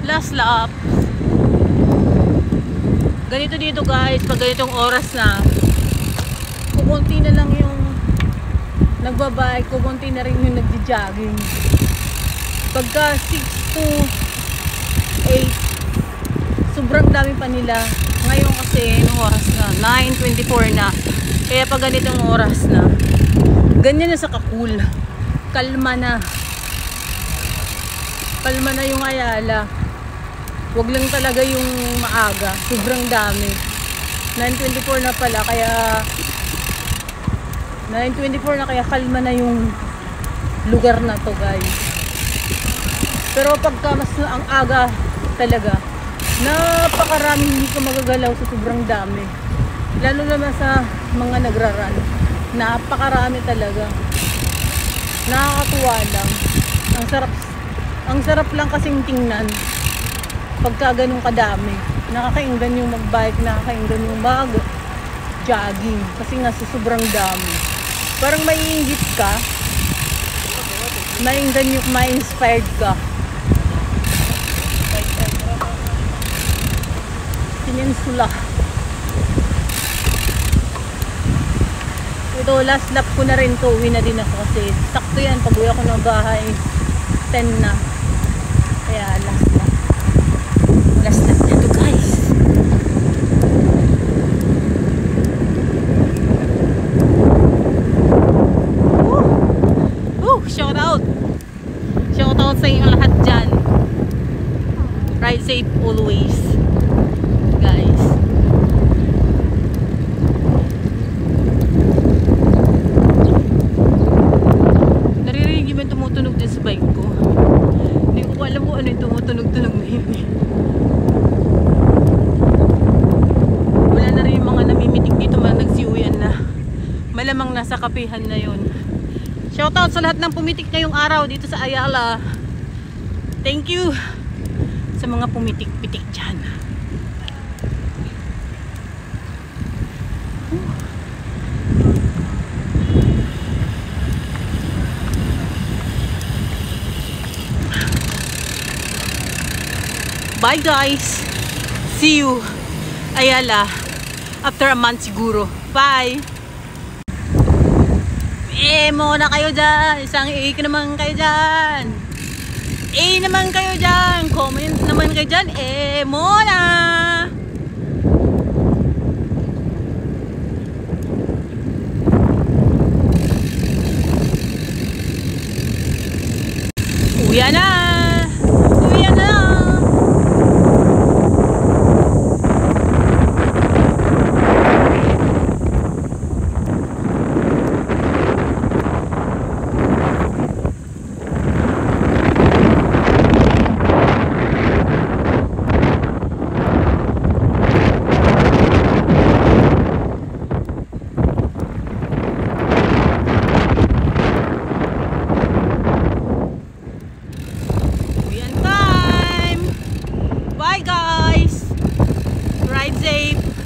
Last lap. Ganito dito guys, pag ganitong oras na, kukunti na lang yung nagbabike, kukunti na rin yung nagja-jogging. Pagka 6 to 8, sobrang dami pa nila. Ngayon kasi, anong oras na? 9:24 na. Kaya pag ganitong oras na, ganyan na sa Kakul. Kalma na. Kalma na yung Ayala. Huwag lang talaga yung maaga. Sobrang dami. 9:24 na pala, kaya 9:24 na, kaya kalma na yung lugar na to guys. Pero pagka mas ang aga talaga, napakaraming hindi ka magagalaw sa sobrang dami. Lalo naman sa mga nagraran. Napakarami talaga. Nakakatuwa lang. Ang sarap lang kasing tingnan pagka ganun kadami. Nakakainggan yung magbike, nakakainggan yung mag-jogging kasi nga sa sobrang dami. Parang maiinggit ka, mainggan yung ma-inspired ka. Peninsula. Ito, last lap ko na rin to. Uwi na din ako kasi sakto yan. Pag uwi ako ng bahay, 10 na. Kaya last lap. Last lap na to guys. Shout out! Shout out sa inyong lahat dyan. Ride safe always. Guys. Naririnig yung tumutunog din sa bike ko. Hindi ko alam kung ano yung tumutunog-tunog na yun. Wala na rin yung mga namimitik dito, mga nagsiuyan na. Malamang nasa kapihan na yun. Shoutout sa lahat ng pumitik ngayong araw dito sa Ayala. Thank you sa mga pumitik-pitik dyan. Bye guys! See you Ayala after a month siguro. Bye! Muna kayo dyan. Isang ka naman kayo dyan. Naman kayo dyan. Comment naman kayo dyan. Muna. Uya na. Uya na.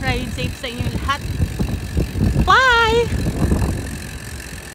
Ride safe sa inyo